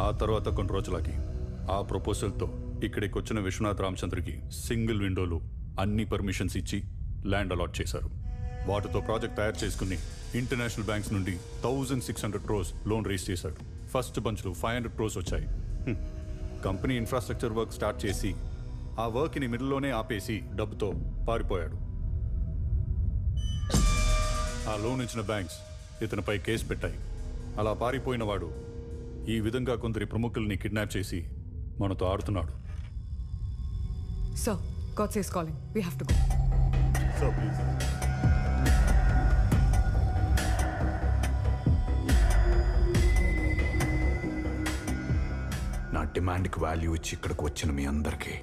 ఆ తర్వాత కొన్ని రోజులకి ఆ ప్రపోజల్తో ఇక్కడికి వచ్చిన విశ్వనాథ్ రామచంద్రకి సింగిల్ విండోలో అన్ని పర్మిషన్స్ ఇచ్చి ల్యాండ్ అలాట్ చేశారు. వాటితో ప్రాజెక్ట్ తయారు చేసుకుని ఇంటర్నేషనల్ బ్యాంక్స్ నుండి 1600 crores లోన్ రేస్ చేశాడు. ఫస్ట్ బంచ్లో 500 crores వచ్చాయి. కంపెనీ ఇన్ఫ్రాస్ట్రక్చర్ వర్క్ స్టార్ట్ చేసి ఆ వర్క్ని మిడిల్లోనే ఆపేసి డబ్బుతో పారిపోయాడు. ఆ లోన్ ఇచ్చిన బ్యాంక్స్ ఇతనిపై కేసు పెట్టాయి. అలా పారిపోయిన వాడు ఈ విధంగా కొందరి ప్రముఖుల్ని కిడ్నాప్ చేసి మనతో ఆడుతున్నాడు. Sir, Godse is calling. We have to go. Sir, please. నా డిమాండ్కి వాల్యూ ఇచ్చి ఇక్కడికి వచ్చిన మీ అందరికీ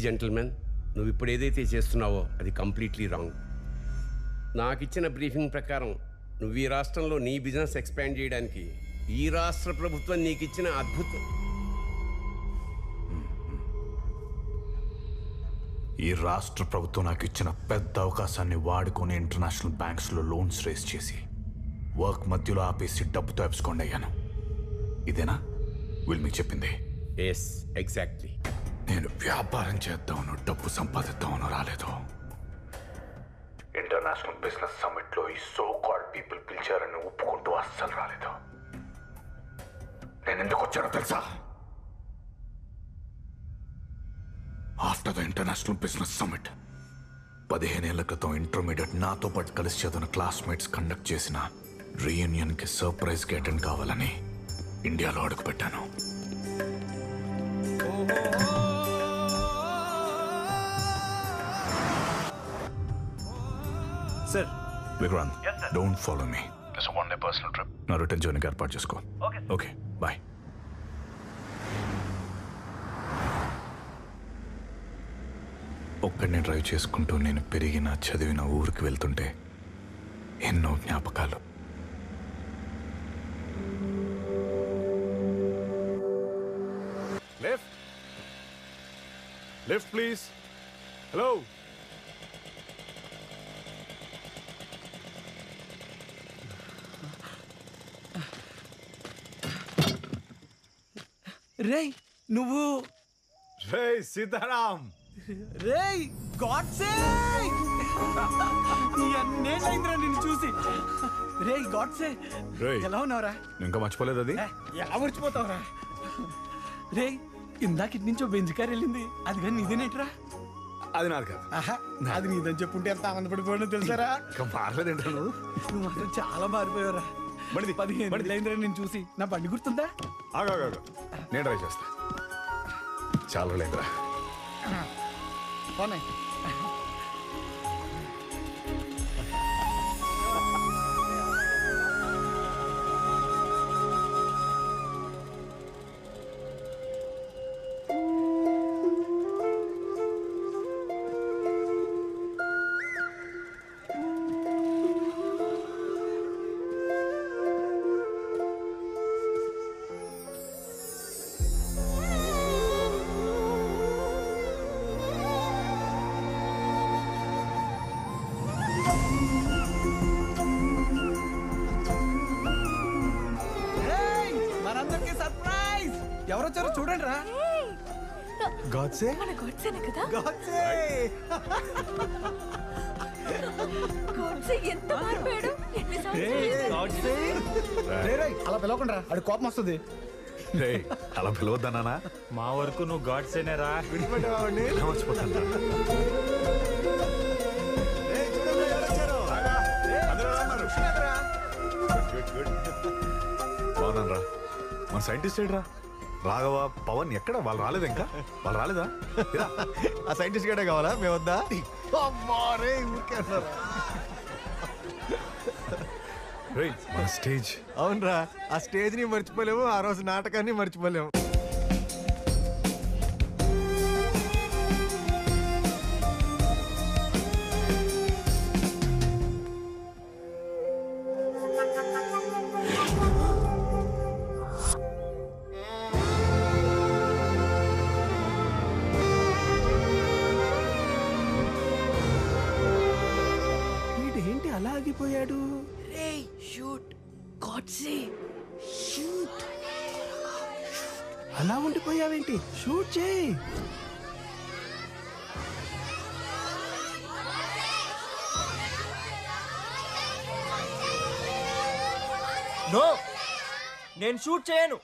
జెంటిల్మెన్, నువ్వు ఇప్పుడు ఏదైతే చేస్తున్నావో అది కంప్లీట్లీ రాంగ్. నాకు ఇచ్చిన బ్రీఫింగ్ ప్రకారం నువ్వు ఈ రాష్ట్రంలో నీ బిజినెస్ ఎక్స్పాండ్ చేయడానికి ఈ రాష్ట్ర ప్రభుత్వం నీకు ఇచ్చిన అద్భుతం. ఈ రాష్ట్ర ప్రభుత్వం నాకు ఇచ్చిన పెద్ద అవకాశాన్ని వాడుకొని ఇంటర్నేషనల్ బ్యాంక్స్లో లోన్స్ రేస్ చేసి వర్క్ మధ్యలో ఆపేసి డబ్బుతో ఎప్స్కోండి అయ్యాను. ఇదేనా వీళ్ళు మీకు చెప్పింది? Yes, exactly. నేను వ్యాపారం చేద్దామను డబ్బు సంపాదిద్దామను రాలేదు. ఇంటర్నేషనల్ బిజినెస్ సమ్మిట్లో ఈ సో కాల్డ్ పీపుల్ పిలిచారని ఒప్పుకుంటూ అస్సలు రాలేదు. నేను ఎందుకు వచ్చానో తెలుసా? After the international business summit 15 ఏళ్ల క్రితం ఇంటర్మీడియట్ నాతో పాటు కలిసి చదివిన క్లాస్మేట్స్ కండక్ట్ చేసిన రీయూనియన్కి సర్ప్రైజ్కి అటెండ్ కావాలని ఇండియాలో అడుగుపెట్టాను. Sir, Vikrant, don't follow me. It's one day personal trip. నా రిటర్న్ జర్నీకి ఏర్పాటు చేసుకో. Okay, bye. ఒక్కడిని డ్రైవ్ చేసుకుంటూ నేను పెరిగిన చదివిన ఊరికి వెళ్తుంటే ఎన్నో జ్ఞాపకాలు. Left left please. హలో, రేయ్ నువ్వు. రేయ్ సీతారాం. రేయ్ గాడ్సే, ఎన్నేళ్ళైందిరా నిన్ను చూసి. రేయ్ గాడ్సే, రేయ్ ఎలా ఉన్నావురా? ఇంకా మర్చిపోలేదు అది. ఎలా మర్చిపోతావురా? రేయ్, ఇందాక ఇటు నుంచో బెంజ్ కార్ వెళ్ళింది, అది కానీ నీదేనేట్రా? అది నాది కాదు. అది నీదని చెప్పుంటే ఎంత ఆనందపడిపోయానో తెలుసారా? మారలేదేంటో నువ్వు. నువ్వు మాత్రం చాలా మారిపోయావురా. 15 ఏళ్ళైందిరా నేను చూసి. నా బండి గుర్తుందా? ఆగా నేను డ్రైవ్ చేస్తా. చాలా లేదురా. పోనీ. మనందరికి సర్ప్రైజ్. ఎవరొచ్చారో చూడండి రా. గాడ్సే, మన గాడ్సేనే కదా? గాడ్సే, గాడ్సే ఎంత మారిపోయాడు. అలా పిలవకుండా ఆడి కోపం వస్తుంది. అలా పిలవద్దన్నా? మా వరకు నువ్వు గాడ్సేనేరా. మర్చిపోతాను. బాగున్నాను. మన సైంటిస్ట్ ఏడ్రా? రాఘవ, పవన్ ఎక్కడ? వాళ్ళు రాలేదు ఇంకా. వాళ్ళు రాలేదా? ఆ సైంటిస్ట్ గడే కావాలా? మేము వద్దా? మన స్టేజ్. అవునరా, ఆ స్టేజ్ ని మర్చిపోలేము, ఆ రోజు నాటకాన్ని మర్చిపోలేము. వీడేంటి అలా ఆగిపోయాడు? రేయ్ షూట్. గాడ్సే షూట్. అలా ఉండిపోయావేంటి? షూట్ చేయి. నో, నేను షూట్ చేయను.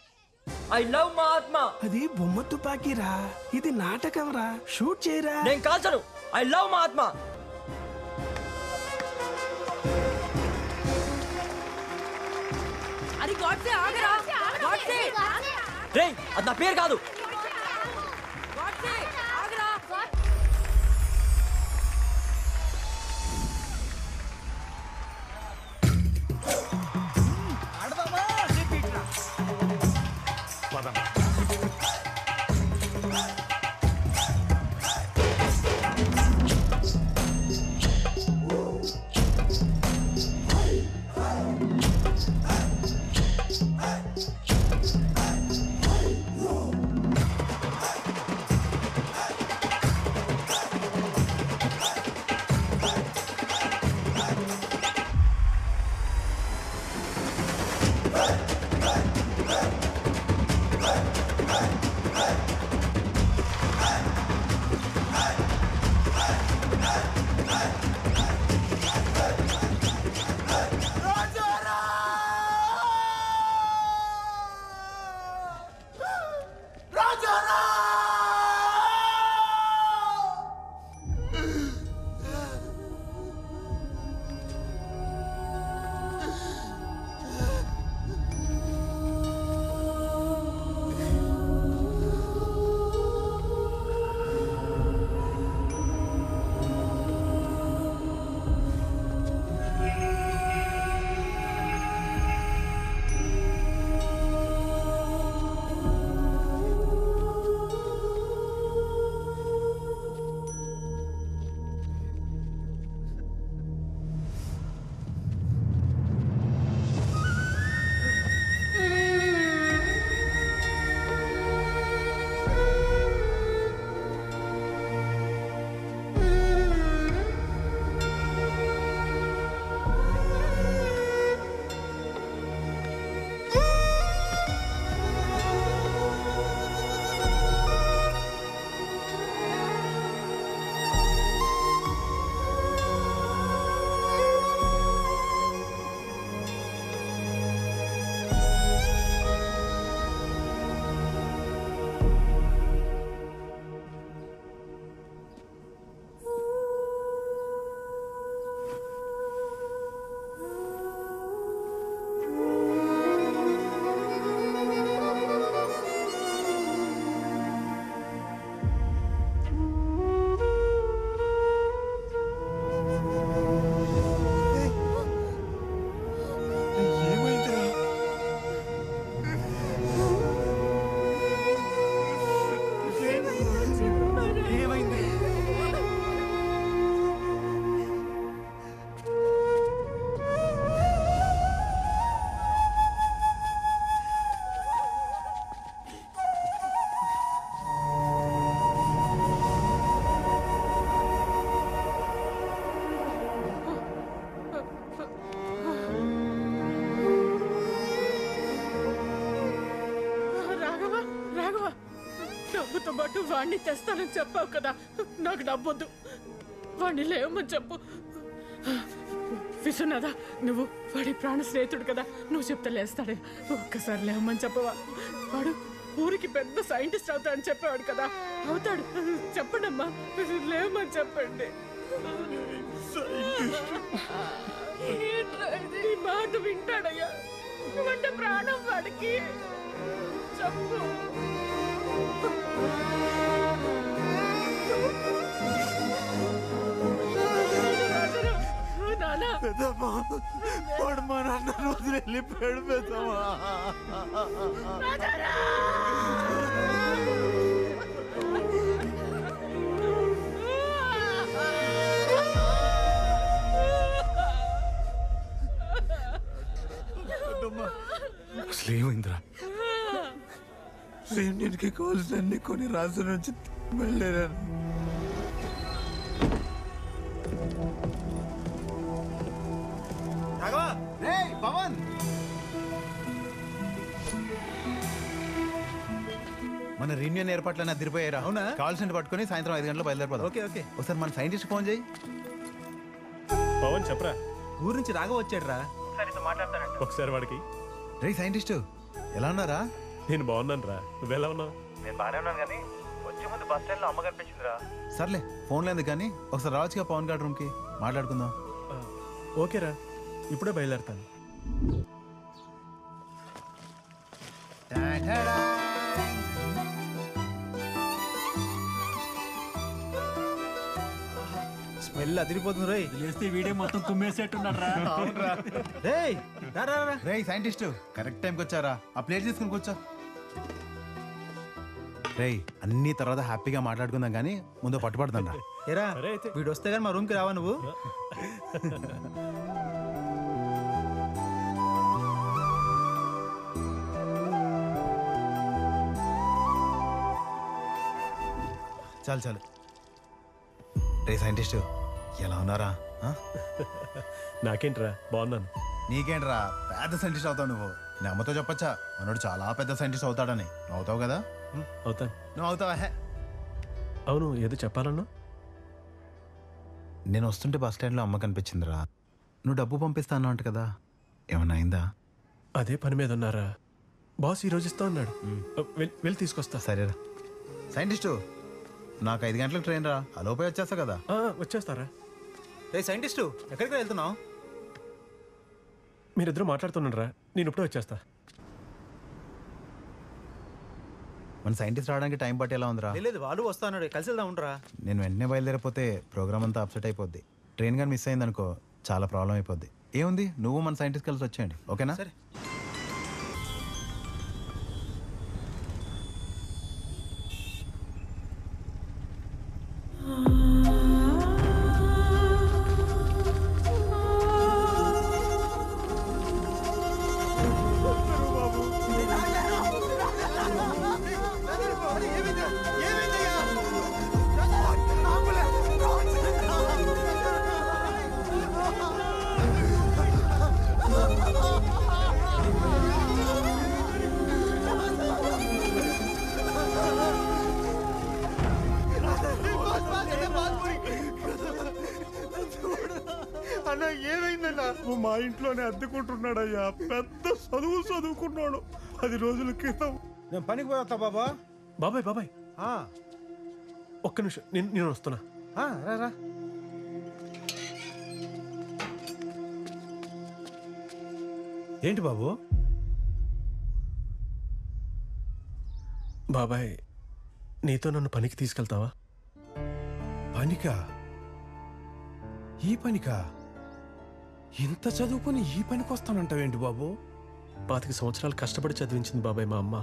I love Mahatma. అది బొమ్మ తుపాకీరా, ఇది నాటకం రా. షూట్ చేయరా. నేను కాల్చను. I love Mahatma. అరే గాడ్సే ఆగరా. గాడ్సే రేయ్, అది నా పేరు కాదు. గాడ్సే ఆగరా. డబ్బుతో పాటు వాడిని తెస్తానని చెప్పావు కదా, నాకు డబ్బొద్దు, వాడిని లేవమని చెప్పు. విశ్వనాథ, నువ్వు వాడి ప్రాణ స్నేహితుడు కదా, నువ్వు చెప్తే లేస్తాడే. ఒక్కసారి లేవమని చెప్పవా? వాడు ఊరికి పెద్ద సైంటిస్ట్ అవుతాడని చెప్పేవాడు కదా, అవుతాడు. చెప్పండమ్మా, లేవమని చెప్పండి. ఈ మాట వింటాడయ్యా, నువ్వంటే ప్రాణం వాడికి. చెప్పు. వాడు మా నాన్న రోజు వెళ్ళిపోయాడు పెద్దమ్మా. అసలు ఏమైందిరా? సైన్యానికి కావాల్సిన కొన్ని రాజుల నుంచి వెళ్ళాను. పవన్, మన రీయూనియన్ ఏర్పాట్లన్నీ అదిరిపోయారా? అవునా? కావాల్సిన పట్టుకొని సాయంత్రం 5 గంటలకు బయలుదేరిపోదాం. Okay okay. ఒకసారి మన సైంటిస్ట్ ఫోన్ చేయి. పవన్ చెప్పరా, ఊరు నుంచి రాగా వచ్చాడు రా. ఒకసారి వాడికి. రే సైంటిస్టు, ఎలా ఉన్నారా? నేను బాగున్నాను రా, నువ్వెలా ఉన్నావు? నేను బాగానే ఉన్నాను కానీ వచ్చే ముందు బస్ స్టాండ్ లో అమ్మ కనిపించిందిరా. సర్లే, ఫోన్ లేదు కానీ ఒకసారి రావచ్చుగా పవన్ గారి రూమ్కి, మాట్లాడుకుందాం. ఓకేరా, ఇప్పుడే బయలుదేరుతాను. స్మెల్ అదిరిపోతుంది రోయ్. లేస్తే వీడియో మొత్తం కుమ్మేసేట్టున్నాడు రా. రేయ్ రా రా రా. రే సైంటిస్టు, కరెక్ట్ టైంకి వచ్చారా? ఆ ప్లేట్ తీసుకుని కూర్చో. రేయ్, అన్ని తర్వాత హ్యాపీగా మాట్లాడుకుందాం కానీ ముందు పట్టుపడుతుందా? ఏరా సరే అయితే. వీడు వస్తే కానీ మా రూమ్కి రావా నువ్వు? చాలు చాలు. రే సైంటిస్టు, ఎలా ఉన్నారా? నాకేంట్రా, బాగున్నాను. నీకేంట్రా, పెద్ద సైంటిస్ట్ అవుతావు నువ్వు. నీ అమ్మతో చెప్పచ్చా మనోడు చాలా పెద్ద సైంటిస్ట్ అవుతాడని? నువ్వు అవుతావు కదా? అవుతాను. నువ్వు అవుతావా? అవును, ఏదో చెప్పాలన్నా? నేను వస్తుంటే బస్ స్టాండ్లో అమ్మ కనిపించిందిరా. నువ్వు డబ్బు పంపిస్తా అన్నావు కదా, ఏమన్నా అయిందా? అదే పని మీద ఉన్నారా. బాస్ ఈరోజు ఇస్తా అన్నాడు. వెళ్ళి తీసుకొస్తా. సరేరా. సైంటిస్టు, నాకు 5 గంటలకు ట్రైన్ రా, అలోపే వచ్చేస్తా కదా. వచ్చేస్తారా? రే సైంటిస్టు, ఎక్కడికి వెళ్తున్నావు? మీరిద్దరూ మాట్లాడుతున్నారా, నేను ఇప్పుడే వచ్చేస్తా. మన సైంటిస్ట్ రావడానికి టైం పట్టేలా ఉందిరా. లేదు, వాళ్ళు వస్తా అన్నాడు, కలిసి వెళ్దాం ఉండరా. నేను వెంటనే బయలుదేరిపోతే ప్రోగ్రామ్ అంతా అప్సెట్ అయిపోద్ది. ట్రైన్ కానీ మిస్ అయిందనుకో చాలా ప్రాబ్లం అయిపోద్ది. ఏముంది, నువ్వు మన సైంటిస్ట్ కలిసి వచ్చేయండి, ఓకేనా? సరే. అన్న ఏమైందన్నా? మా ఇంట్లోనే అద్దెకుంటున్నాడయ్యా, పెద్ద చదువు చదువుకున్నాడు. 10 రోజుల క్రితం. నేను పనికి పోతా బాబా. బాబాయ్ బాబాయ్, ఒక్క నిమిషం, నేను వస్తున్నా. రా రా. ఏంటి బాబు? బాబాయ్, నీతో నన్ను పనికి తీసుకెళ్తావా? పనికా? ఈ పనికా? ఇంత చదువుకుని ఈ పనికి వస్తానంటావేంటి బాబు? 25 సంవత్సరాలు కష్టపడి చదివించింది బాబాయ్ మా అమ్మ.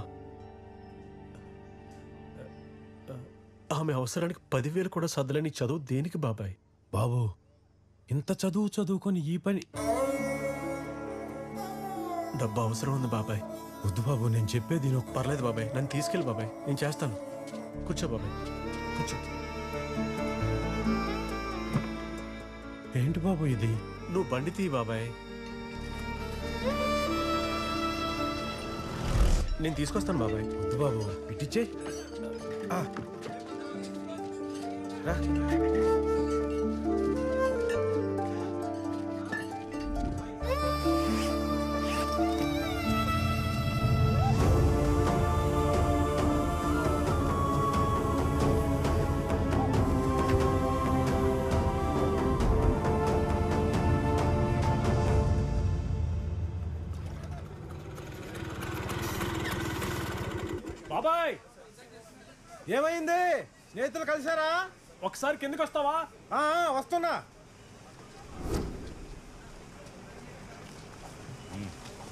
ఆమె అవసరానికి 10,000 కూడా సర్దలేని చదువు దేనికి బాబాయ్? బాబు, ఇంత చదువుకొని ఈ పని? డబ్బు అవసరం ఉంది బాబాయ్. వద్దు బాబు, నేను చెప్పేది పర్లేదు బాబాయ్, నన్ను తీసుకెళ్ళి బాబాయ్, నేను చేస్తాను. కూర్చో బాబాయ్, కూర్చో. ఏంటి బాబు ఇది? నువ్వు బండి తీ బాబాయ్, నేను తీసుకొస్తాను బాబాయ్. వద్దు బాబు, ఇటిచ్చే. బాబాయ్, ఏమైంది? స్నేహితులు కలిసారా? ఒకసారి కిందకి వస్తావా? వస్తున్నా.